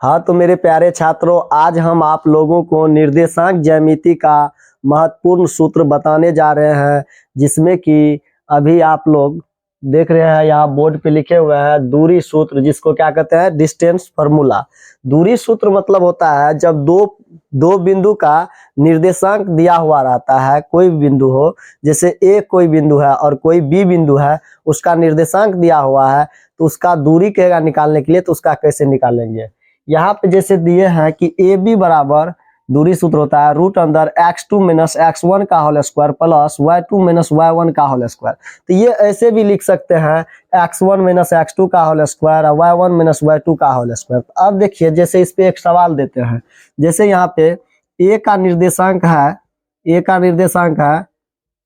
हाँ तो मेरे प्यारे छात्रों, आज हम आप लोगों को निर्देशांक ज्यामिति का महत्वपूर्ण सूत्र बताने जा रहे हैं, जिसमें कि अभी आप लोग देख रहे हैं यहाँ बोर्ड पे लिखे हुए हैं दूरी सूत्र, जिसको क्या कहते हैं, डिस्टेंस फार्मूला। दूरी सूत्र मतलब होता है जब दो बिंदु का निर्देशांक दिया हुआ रहता है, कोई भी बिंदु हो, जैसे ए कोई बिंदु है और कोई बी बिंदु है, उसका निर्देशांक दिया हुआ है, तो उसका दूरी कहेगा निकालने के लिए, तो उसका कैसे निकालेंगे। यहाँ पे जैसे दिए हैं कि ए बी बराबर दूरी सूत्र होता है रूट अंदर x2 माइनस x1 का whole square plus y2 minus y1 का होल स्क्वायर। तो ये ऐसे भी लिख सकते हैं x1 माइनस x2 का होल स्क्वायर और y1 माइनस y2 का होल स्क्वायर। तो अब देखिए, जैसे इस पे एक सवाल देते हैं, जैसे यहाँ पे a का निर्देशांक है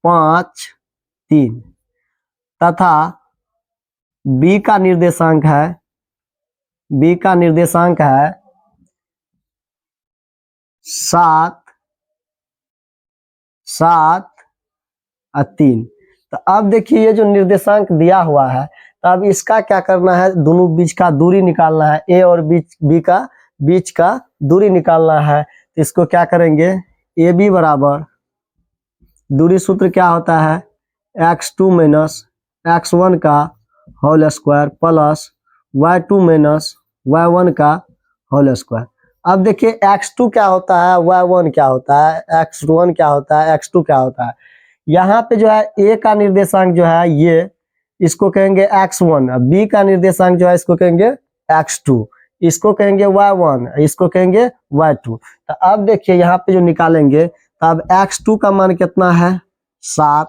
5 3 तथा b का निर्देशांक है 7 और 3। तो अब देखिए, ये जो निर्देशांक दिया हुआ है, तो अब इसका क्या करना है, दोनों बीच का दूरी निकालना है, ए और बी का बीच का दूरी निकालना है। तो इसको क्या करेंगे, ए बी बराबर दूरी सूत्र क्या होता है x2 माइनस x1 का whole square plus y2 minus y1 का होल स्क्वायर। अब देखिए x2 क्या होता है, y1 क्या होता है, x1 क्या होता है, x2 क्या होता है। यहाँ पे जो है a का निर्देशांक जो है ये, इसको कहेंगे x1, b का निर्देशांक जो है इसको कहेंगे x2, इसको कहेंगे y1, इसको कहेंगे y2। तो अब देखिए यहाँ पे जो निकालेंगे, तो अब x2 का मान कितना है 7,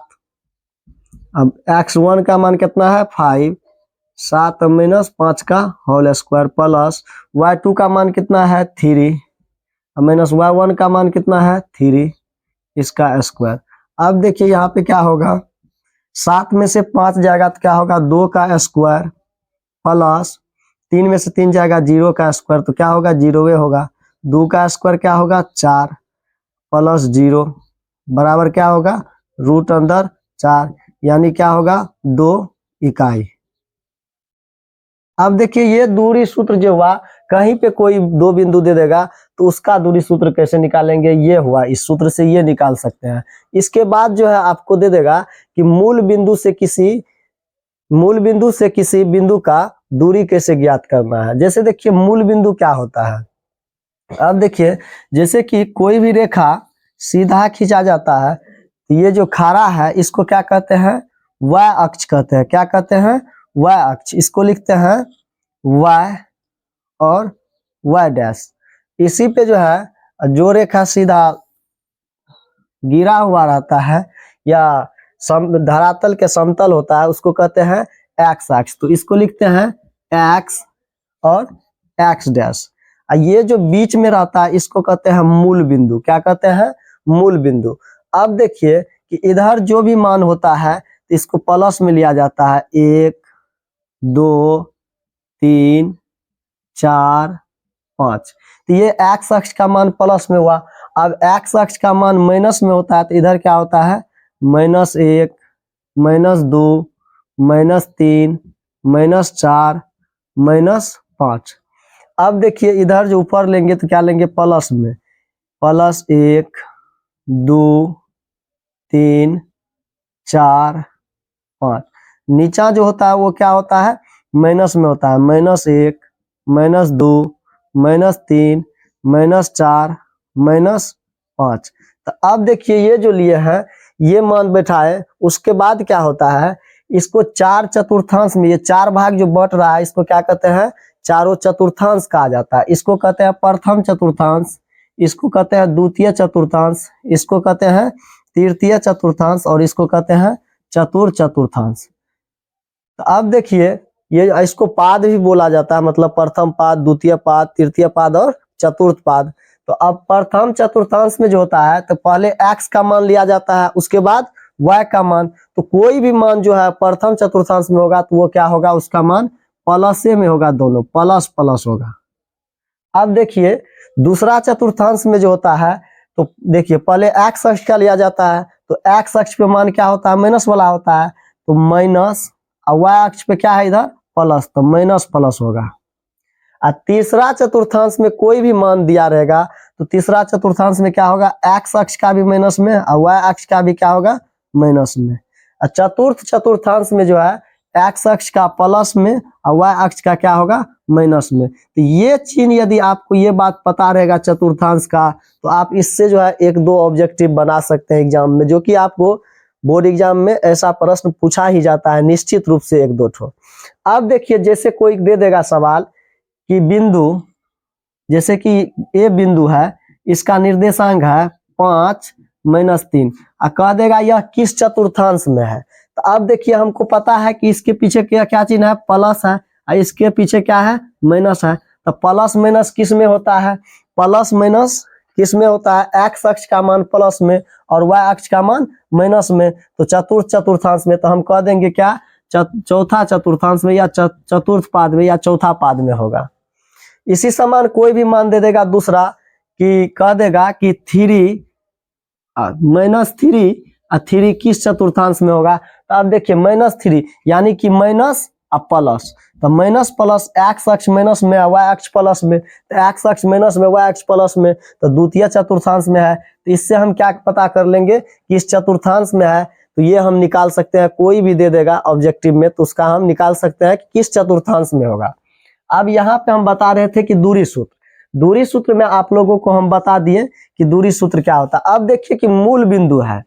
अब x1 का मान कितना है 5, 7 माइनस 5 का होल स्क्वायर प्लस y2 का मान कितना है 3 माइनस y1 का मान कितना है 3, इसका स्क्वायर। अब देखिए यहाँ पे क्या होगा, 7 में से 5 जाएगा तो क्या होगा 2 का स्क्वायर प्लस 3 में से 3 जाएगा 0 का स्क्वायर, तो क्या होगा 0 होगा। 2 का स्क्वायर क्या होगा 4 प्लस 0 बराबर क्या होगा रूट अंदर 4, यानी क्या होगा 2 इकाई। अब देखिए ये दूरी सूत्र जो हुआ, कहीं पे कोई दो बिंदु दे देगा तो उसका दूरी सूत्र कैसे निकालेंगे, ये हुआ, इस सूत्र से ये निकाल सकते हैं। इसके बाद जो है आपको दे देगा कि मूल बिंदु से किसी बिंदु का दूरी कैसे ज्ञात करना है। जैसे देखिए मूल बिंदु क्या होता है, अब देखिए जैसे कि कोई भी रेखा सीधा खींचा जाता है, तो ये जो खड़ा है इसको क्या कहते हैं, y अक्ष कहते हैं। क्या कहते हैं, y अक्ष। इसको लिखते हैं y और y डैश। इसी पे जो है जो रेखा सीधा गिरा हुआ रहता है या धरातल के समतल होता है, उसको कहते हैं x अक्ष। तो इसको लिखते हैं x और x डैश। ये जो बीच में रहता है इसको कहते हैं मूल बिंदु। क्या कहते हैं, मूल बिंदु। अब देखिए कि इधर जो भी मान होता है तो इसको प्लस में लिया जाता है, 1 2 3 4 5। तो ये x अक्ष का मान प्लस में हुआ। अब x अक्ष का मान माइनस में होता है, तो इधर क्या होता है -1 -2 -3 -4 -5। अब देखिए इधर जो ऊपर लेंगे तो क्या लेंगे प्लस में, +1 2 3 4 5। नीचा जो होता है वो क्या होता है, माइनस में होता है, -1 -2 -3 -4 -5। तो अब देखिए ये जो लिए हैं ये मान बैठाए, उसके बाद क्या होता है, इसको 4 चतुर्थांश में, ये 4 भाग जो बट रहा है इसको क्या कहते हैं, चारों चतुर्थांश कहा जाता है। इसको कहते हैं प्रथम चतुर्थांश, इसको कहते हैं द्वितीय चतुर्थांश, इसको कहते हैं तृतीय चतुर्थांश और इसको कहते हैं चतुर्थ चतुर्थांश। तो अब देखिए ये इसको पाद भी बोला जाता है, मतलब प्रथम पाद, द्वितीय पाद, तृतीय पाद और चतुर्थ पाद। तो अब प्रथम चतुर्थांश में जो होता है तो पहले x का मान लिया जाता है, उसके बाद y का मान। तो कोई भी मान जो है प्रथम चतुर्थांश में होगा तो वो क्या होगा, उसका मान प्लस में होगा, दोनों प्लस प्लस होगा। अब देखिए दूसरा चतुर्थांश में जो होता है, तो देखिए पहले x अक्ष का लिया जाता है, तो x अक्ष पे मान क्या होता है, माइनस वाला होता है, तो माइनस, और y अक्ष पे क्या है इधर प्लस, तो माइनस प्लस होगा। और तीसरा चतुर्थांश में कोई भी मान दिया रहेगा तो तीसरा चतुर्थांश में क्या होगा, एक्स अक्ष का भी माइनस में और वाई अक्ष का भी क्या होगा, माइनस में। और चतुर्थ चतुर्थांश में जो है एक्स अक्ष का प्लस में और वाई अक्ष का क्या होगा, माइनस में। तो ये चिन्ह यदि आपको ये बात पता रहेगा चतुर्थांश का, तो आप इससे जो है एक दो ऑब्जेक्टिव बना सकते हैं एग्जाम में, जो कि आपको बोर्ड एग्जाम में ऐसा प्रश्न पूछा ही जाता है निश्चित रूप से एक दो ठो। अब देखिए जैसे कोई दे देगा सवाल कि बिंदु, जैसे कि ए बिंदु है, इसका निर्देशांक है 5 - 3 और कह देगा यह किस चतुर्थांश में है। तो अब देखिए हमको पता है कि इसके पीछे क्या क्या चिन्ह है, प्लस है, और इसके पीछे क्या है, माइनस है। तो प्लस माइनस किस में होता है, प्लस माइनस किस में होता है, एक्स अक्ष का मान प्लस में और वाई अक्ष का मान माइनस में। तो चतुर्थ चतुर्थांश में तो हम कह देंगे क्या, चौथा चतुर्थांश में या चतुर्थ पाद में या चौथा पाद में होगा। इसी समान कोई भी मान दे देगा दूसरा कि कह देगा कि 3 -3 और 3 किस चतुर्थांश में होगा। तो आप देखिए -3 यानी कि माइनस और प्लस, तो माइनस प्लस एक्स अक्ष माइनस में वाई अक्ष प्लस में, तो एक्स अक्ष माइनस में वाई अक्ष प्लस में, तो द्वितीय चतुर्थांश में है। तो इससे हम क्या पता कर लेंगे कि इस चतुर्थांश में है, तो ये हम निकाल सकते हैं, कोई भी दे देगा ऑब्जेक्टिव में तो उसका हम निकाल सकते हैं कि किस चतुर्थांश में होगा। अब यहाँ पे हम बता रहे थे कि दूरी सूत्र, दूरी सूत्र में आप लोगों को हम बता दिए कि दूरी सूत्र क्या होता है। अब देखिए कि मूल बिंदु है,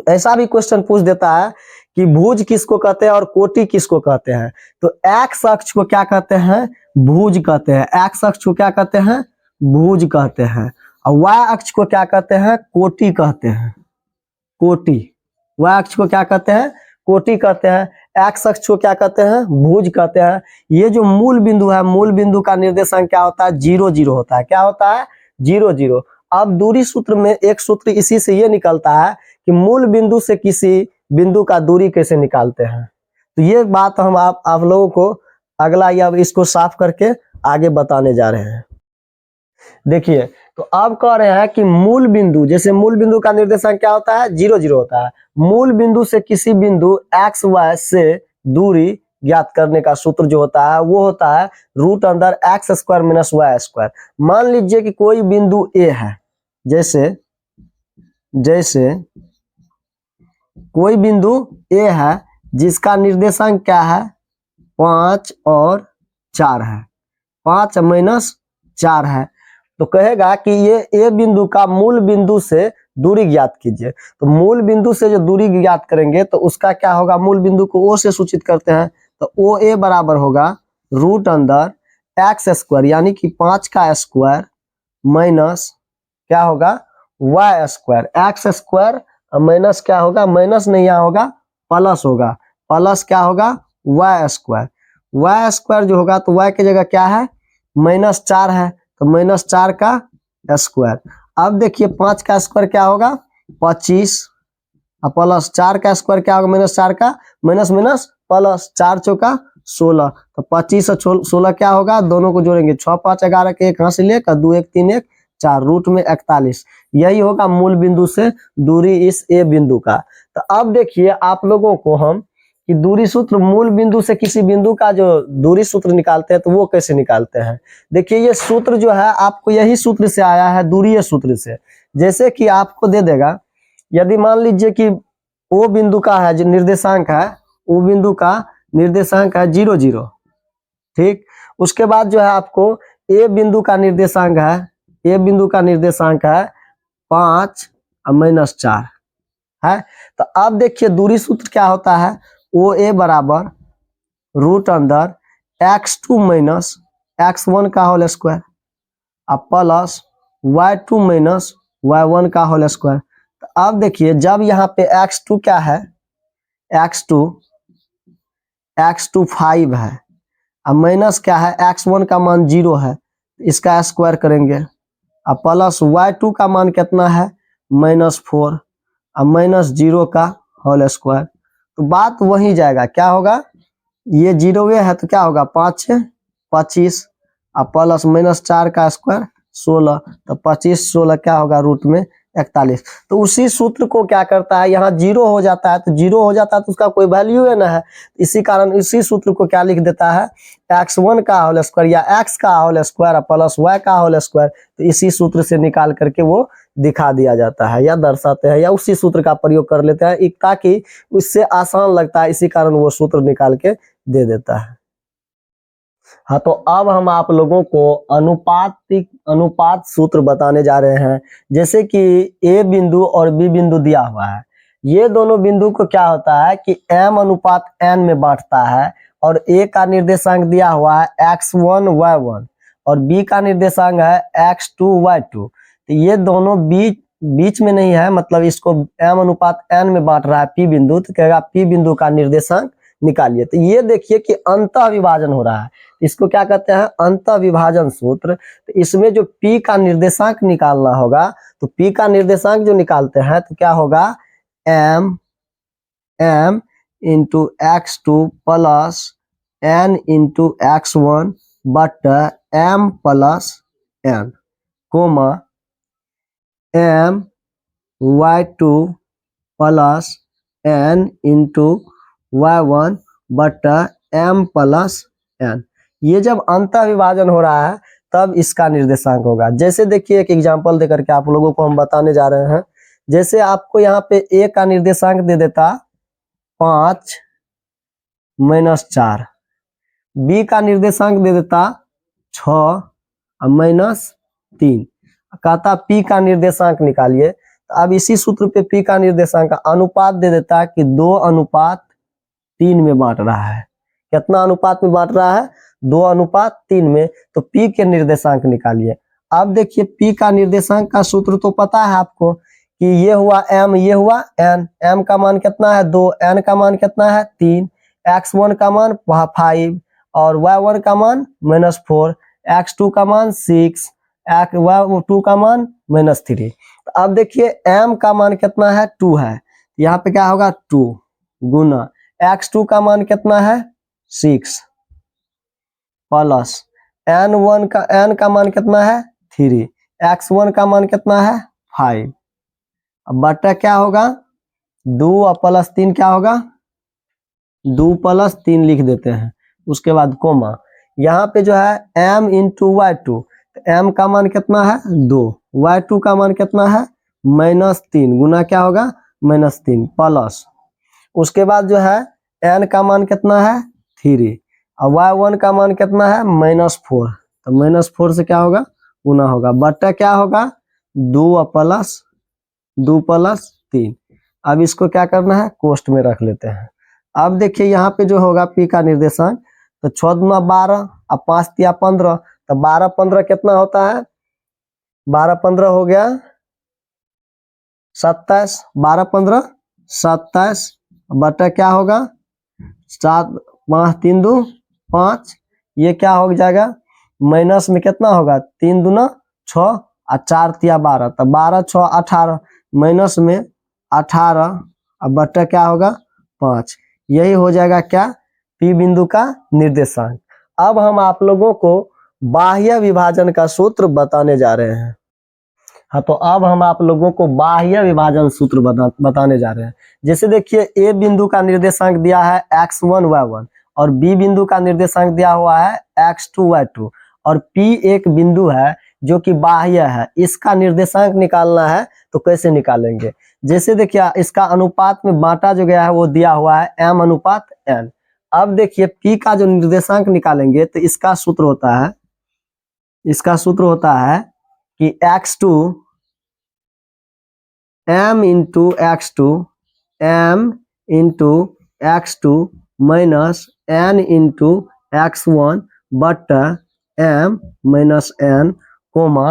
ऐसा भी क्वेश्चन पूछ देता है कि भुज किसको कहते हैं और कोटि किसको कहते हैं। तो एक्स अक्ष को क्या कहते हैं, भुज कहते हैं, एक्स अक्ष को क्या कहते हैं, भुज कहते हैं, और वाई अक्ष को क्या कहते हैं, कोटि कहते हैं, कोटि। वाई अक्ष को क्या कहते हैं, कोटि कहते हैं, एक्स अक्ष को क्या कहते हैं, भुज कहते हैं। ये जो मूल बिंदु है, मूल बिंदु का निर्देशांक क्या होता है, 0 0 होता है। क्या होता है, 0 0। अब दूरी सूत्र में एक सूत्र इसी से ये निकलता है कि मूल बिंदु से किसी बिंदु का दूरी कैसे निकालते हैं। तो ये बात हम आप लोगों को अगला या इसको साफ करके आगे बताने जा रहे हैं। देखिए तो अब कह रहे हैं कि मूल बिंदु, जैसे मूल बिंदु का निर्देशांक क्या होता है, 0 0 होता है। मूल बिंदु से किसी बिंदु एक्स वाई से दूरी ज्ञात करने का सूत्र जो होता है वो होता है √(x² - y²। मान लीजिए कि कोई बिंदु ए है, जैसे कोई बिंदु ए है जिसका निर्देशांक क्या है, 5 और 4 है, 5 - 4 है। तो कहेगा कि ये ए बिंदु का मूल बिंदु से दूरी ज्ञात कीजिए। तो मूल बिंदु से जो दूरी ज्ञात करेंगे तो उसका क्या होगा, मूल बिंदु को ओ से सूचित करते हैं, तो ओ ए बराबर होगा √(x²) यानी कि 5 का स्क्वायर माइनस क्या होगा, y², x² माइनस क्या होगा, माइनस नहीं यहाँ होगा, प्लस होगा, प्लस क्या होगा, y²। y² जो होगा तो y की जगह क्या है, -4 है, तो -4 का स्क्वायर। अब देखिए 5 का स्क्वायर क्या होगा, 25 और प्लस 4 का स्क्वायर क्या होगा, -4 का माइनस प्लस 4 चौका 16, तो 25 और 16 क्या होगा, दोनों को जोड़ेंगे 6 5 11 के 1 हासिल 1 2 1 3 1 4 रूट में 41। यही होगा मूल बिंदु से दूरी इस ए बिंदु का। तो अब देखिए आप लोगों को हम कि दूरी सूत्र मूल बिंदु से किसी बिंदु का जो दूरी सूत्र निकालते हैं तो वो कैसे निकालते हैं। देखिए ये सूत्र जो है आपको यही सूत्र से आया है, दूरीय सूत्र से। जैसे कि आपको दे देगा, यदि मान लीजिए कि ओ बिंदु का है जो निर्देशांक है, ओ बिंदु का निर्देशांक है 0 0, ठीक। उसके बाद जो है आपको ए बिंदु का निर्देशांक है, ए बिंदु का निर्देशांक है 5 और -4 है। तो अब देखिए दूरी सूत्र क्या होता है, ओ ए बराबर √(x2 - x1 का होल स्क्वायर और प्लस y2 - y1 का होल स्क्वायर। तो अब देखिए जब यहाँ पे x2 क्या है, x2 5 है और माइनस क्या है, x1 का मान 0 है, इसका स्क्वायर करेंगे और प्लस y2 का मान कितना है, -4 और -0 का होल स्क्वायर। तो बात वही जाएगा, क्या होगा, ये 0 है तो क्या होगा, 5 6 25 और प्लस -4 का स्क्वायर 16, तो 25 16 क्या होगा, रूट में 41। तो उसी सूत्र को क्या करता है, यहाँ 0 हो जाता है, तो 0 हो जाता है तो उसका कोई वैल्यू है ना है, इसी कारण इसी सूत्र को क्या लिख देता है, x1 का होल स्क्वायर या x का होल स्क्वायर प्लस y का होल स्क्वायर। तो इसी सूत्र से निकाल करके वो दिखा दिया जाता है या दर्शाते हैं, या उसी सूत्र का प्रयोग कर लेते हैं ताकि उससे आसान लगता है, इसी कारण वो सूत्र निकाल के दे देता है। हाँ, तो अब हम आप लोगों को अनुपात सूत्र बताने जा रहे हैं। जैसे कि ए बिंदु और बी बिंदु दिया हुआ है, ये दोनों बिंदु को क्या होता है कि m अनुपात n में बांटता है, और a का निर्देशांक दिया हुआ है x1 y1 और b का निर्देशांक है x2 y2। तो ये दोनों बीच में नहीं है, मतलब इसको m अनुपात n में बांट रहा है p बिंदु, तो कहेगा p बिंदु का निर्देशांक निकालिए। तो ये देखिए कि अंतः विभाजन हो रहा है, इसको क्या कहते हैं, अंतः विभाजन सूत्र। तो इसमें जो p का निर्देशांक निकालना होगा, तो p का निर्देशांक जो निकालते हैं तो क्या होगा, m into x2 plus n into x1 बटा m plus n comma m y2 plus n into y1 बटा m प्लस n। ये जब अंतः विभाजन हो रहा है तब इसका निर्देशांक होगा। जैसे देखिए एक एग्जांपल देकर के आप लोगों को हम बताने जा रहे हैं। जैसे आपको यहाँ पे a का निर्देशांक दे देता 5 माइनस 4, b का निर्देशांक दे देता 6 माइनस 3, कहता p का निर्देशांक निकालिए। तो अब इसी सूत्र पे p का निर्देशांक का अनुपात दे देता है कि 2:3 में बांट रहा है। कितना अनुपात में बांट रहा है, 2:3 में। तो p के निर्देशांक निकालिए। अब देखिए p का निर्देशांक का सूत्र तो पता है आपको कि ये हुआ m, ये हुआ n। m का मान कितना है 2, n का मान कितना है 3, x1 का मान 5 और y1 का मान -4, x2 का मान 6, y2 का मान -3। अब देखिए m का मान कितना है 2 है, यहाँ पे क्या होगा 2 गुना x2 का मान कितना है 6 प्लस n का मान कितना है 3, x1 का मान कितना है 5। अब बटा क्या होगा 2 और प्लस 3 क्या होगा 2 प्लस 3 लिख देते हैं। उसके बाद कोमा यहाँ पे जो है m इंटू y2, m का मान कितना है 2, y2 का मान कितना है -3 गुना क्या होगा -3 प्लस, उसके बाद जो है n का मान कितना है 3 और y1 का मान कितना है -4। तो -4 से क्या होगा गुना होगा, बटा क्या होगा 2 प्लस 3। अब इसको क्या करना है कोष्ठ में रख लेते हैं। अब देखिए यहाँ पे जो होगा p का निर्देशांक, तो 6 दूना 12 और 5 तिया 15, तो 12 15 कितना होता है 12 15 हो गया 27, 12 15 27 बटा क्या होगा 7 5 3 2 5, ये क्या हो जाएगा माइनस में कितना होगा 3 दूना 6 और 4 तिया 12, तो 12 6 18 माइनस में 18 अब बटा क्या होगा 5। यही हो जाएगा क्या p बिंदु का निर्देशांक। अब हम आप लोगों को बाह्य विभाजन का सूत्र बताने जा रहे हैं। हाँ, तो अब हम आप लोगों को बाह्य विभाजन सूत्र बताने जा रहे हैं। जैसे देखिए a बिंदु का निर्देशांक दिया है x1 y1 और b बिंदु का निर्देशांक दिया हुआ है x2 y2 और p एक बिंदु है जो कि बाह्य है, इसका निर्देशांक निकालना है। तो कैसे निकालेंगे, जैसे देखिए इसका अनुपात में बांटा जो गया है वो दिया हुआ है m अनुपात n। अब देखिए p का जो निर्देशांक निकालेंगे तो इसका सूत्र होता है कि x2 m into x2 minus n into x1 बटा m minus n comma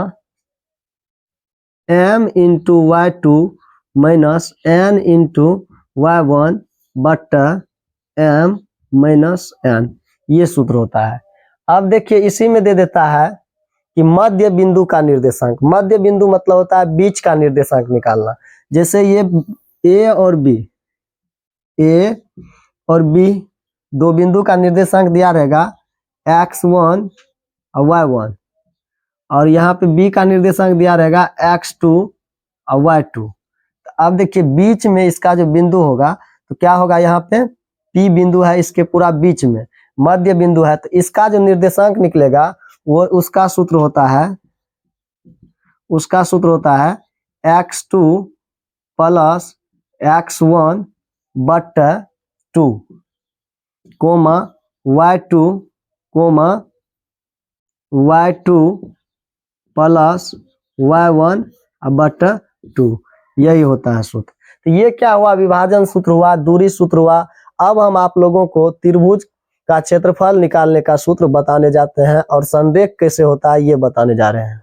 m into y2 minus n into y1 बटा m माइनस n, ये सूत्र होता है। अब देखिए इसी में दे देता है कि मध्य बिंदु का निर्देशांक, मध्य बिंदु मतलब होता है बीच का निर्देशांक निकालना। जैसे ये a और b दो बिंदु का निर्देशांक दिया रहेगा x1 और y1, और यहाँ पे b का निर्देशांक दिया रहेगा x2 और y2। अब देखिए बीच में इसका जो बिंदु होगा तो क्या होगा, यहाँ पे P बिंदु है इसके पूरा बीच में, मध्य बिंदु है, तो इसका जो निर्देशांक निकलेगा वो उसका सूत्र होता है x2 प्लस x1 बट्टा 2 कोमा y2 प्लस y1 बट्टा 2, यही होता है सूत्र। तो ये क्या हुआ, विभाजन सूत्र हुआ, दूरी सूत्र हुआ। अब हम आप लोगों को त्रिभुज का क्षेत्रफल निकालने का सूत्र बताने जाते हैं और संरेख कैसे होता है ये बताने जा रहे हैं।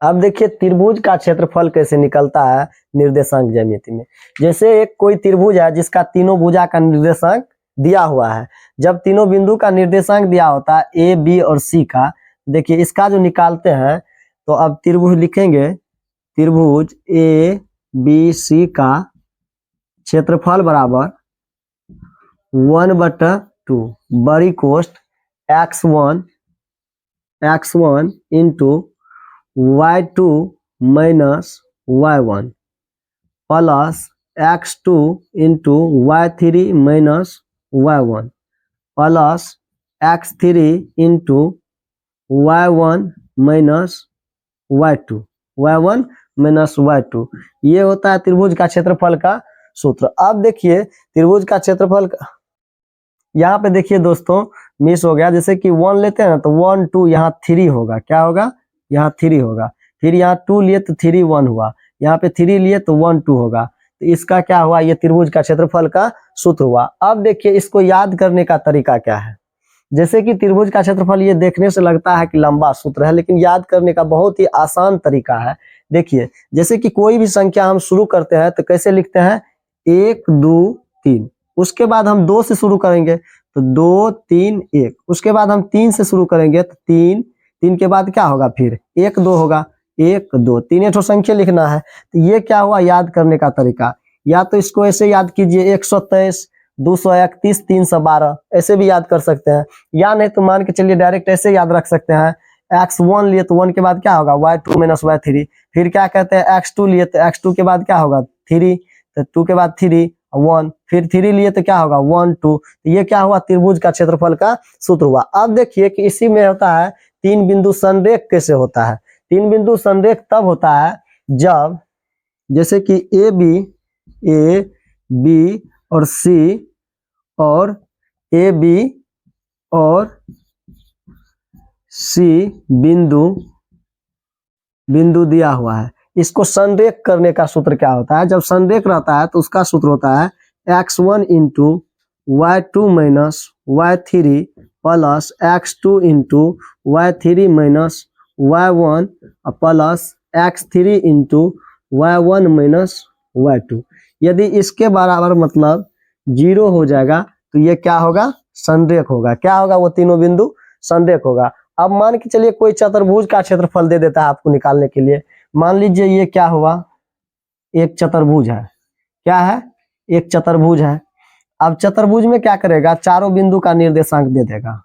अब देखिए त्रिभुज का क्षेत्रफल कैसे निकलता है निर्देशांक ज्यामिति में। जैसे एक कोई त्रिभुज है जिसका तीनों भुजा का निर्देशांक दिया हुआ है, जब तीनों बिंदु का निर्देशांक दिया होता है ए बी और सी का, देखिए इसका जो निकालते हैं तो अब त्रिभुज लिखेंगे, त्रिभुज ए बी सी का क्षेत्रफल बराबर 1/2 बड़ी कोष्ठ x1 into y2 minus y1 plus x2 into y3 minus y1 plus x3 into y1 minus y2, ये होता है त्रिभुज का क्षेत्रफल का सूत्र। अब देखिए त्रिभुज का क्षेत्रफल यहाँ पे देखिए दोस्तों मिस हो गया, जैसे कि 1 लेते हैं तो 1 2 यहाँ 3 होगा, क्या होगा, यहाँ 3 होगा, फिर यहाँ 2 लिए तो 3 1 हुआ, यहाँ पे 3 लिए तो 1 2 होगा, तो इसका क्या हुआ, ये त्रिभुज का क्षेत्रफल का सूत्र हुआ। अब देखिए इसको याद करने का तरीका क्या है। जैसे कि त्रिभुज का क्षेत्रफल ये देखने से लगता है कि लंबा सूत्र है, लेकिन याद करने का बहुत ही आसान तरीका है। देखिए जैसे कि कोई भी संख्या हम शुरू करते हैं तो कैसे लिखते हैं, 1 2 3, उसके बाद हम 2 से शुरू करेंगे तो 2 3 1, उसके बाद हम 3 से शुरू करेंगे तो 3 के बाद क्या होगा, फिर 1 2 होगा, 1 2 3 ठो संख्या लिखना है। तो ये क्या हुआ याद करने का तरीका, या तो इसको ऐसे याद कीजिए 123 231 312, ऐसे भी याद कर सकते हैं, या नहीं तो मान के चलिए डायरेक्ट ऐसे याद रख सकते हैं, x1 लिए तो 1 के बाद क्या होगा y2 माइनस y3, फिर क्या कहते हैं x2 लिए तो x2 के बाद क्या होगा 3, तो 2 के बाद 3 1, फिर 3 लिए तो क्या होगा 1 2, तो ये क्या हुआ त्रिभुज का क्षेत्रफल का सूत्र हुआ। अब देखिए कि इसी में होता है 3 बिंदु संरेख कैसे होता है। 3 बिंदु संरेख तब होता है जब जैसे कि ए बी और सी और ए बी और सी बिंदु दिया हुआ है, इसको संरेख करने का सूत्र क्या होता है। जब संरेख रहता है तो उसका सूत्र होता है x1 into y2 minus y3 plus x2 into y3 minus y1 plus x3 into y1 minus y2। यदि इसके बराबर मतलब 0 हो जाएगा तो ये क्या होगा, संरेख होगा। क्या होगा, वो तीनों बिंदु संरेख होगा। अब मान के चलिए कोई चतुर्भुज का क्षेत्रफल दे देता है आपको निकालने के लिए। मान लीजिए ये क्या हुआ, एक चतुर्भुज है, क्या है, एक चतुर्भुज है। अब चतुर्भुज में क्या करेगा, चारों बिंदु का निर्देशांक दे देगा,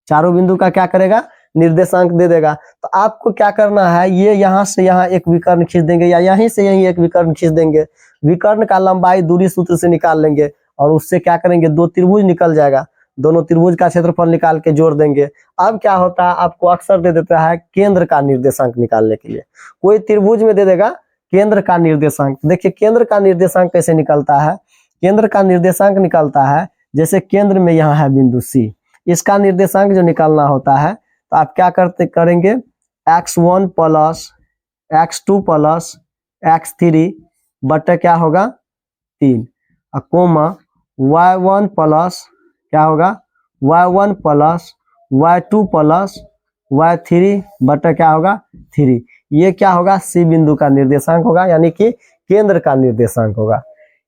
चारों बिंदु का क्या करेगा, निर्देशांक दे देगा। तो आपको क्या करना है, ये यहाँ से यहाँ एक विकर्ण खींच देंगे या यहीं से यहीं एक विकर्ण खींच देंगे, विकर्ण का लंबाई दूरी सूत्र से निकाल लेंगे और उससे क्या करेंगे, 2 त्रिभुज निकल जाएगा, दोनों त्रिभुज का क्षेत्रफल निकाल के जोड़ देंगे। अब क्या होता है, आपको अक्सर दे देता है केंद्र का निर्देशांक निकालने के लिए, कोई त्रिभुज में दे देगा केंद्र का निर्देशांक। देखिए केंद्र का निर्देशांक कैसे निकलता है, केंद्र का निर्देशांक निकलता है जैसे केंद्र में यहाँ है बिंदु सी, इसका निर्देशांक जो निकालना होता है तो आप क्या करेंगे, x1 plus x2 plus x3 बटे क्या होगा 3 कोमा y1 प्लस क्या होगा y1 plus y2 plus y3 बटे क्या होगा 3। ये क्या होगा, सी बिंदु का निर्देशांक होगा, यानी कि केंद्र का निर्देशांक होगा।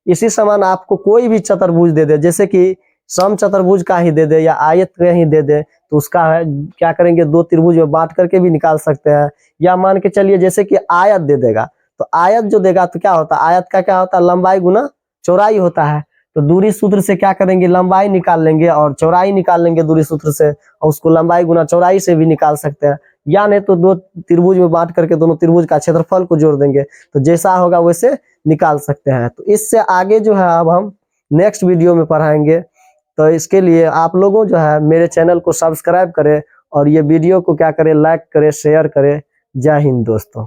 इसी समान आपको कोई भी चतुर्भुज दे दे, जैसे कि सम चतुर्भुज का ही दे दे या आयत का ही दे दे, तो उसका है क्या करेंगे, 2 त्रिभुज में बांट करके भी निकाल सकते हैं। या मान के चलिए जैसे कि आयत दे देगा, तो आयत जो देगा तो क्या होता है, आयत का क्या होता है, लंबाई गुना चौड़ाई होता है। तो दूरी सूत्र से क्या करेंगे, लंबाई निकाल लेंगे और चौड़ाई निकाल लेंगे दूरी सूत्र से, और उसको लंबाई गुना चौड़ाई से भी निकाल सकते हैं, या नहीं तो दो त्रिभुज में बांट करके दोनों त्रिभुज का क्षेत्रफल को जोड़ देंगे, तो जैसा होगा वैसे निकाल सकते हैं। तो इससे आगे जो है अब हम नेक्स्ट वीडियो में पढ़ाएंगे। तो इसके लिए आप लोगों जो है मेरे चैनल को सब्सक्राइब करें और ये वीडियो को क्या करें, लाइक करें, शेयर करें। जय हिंद दोस्तों।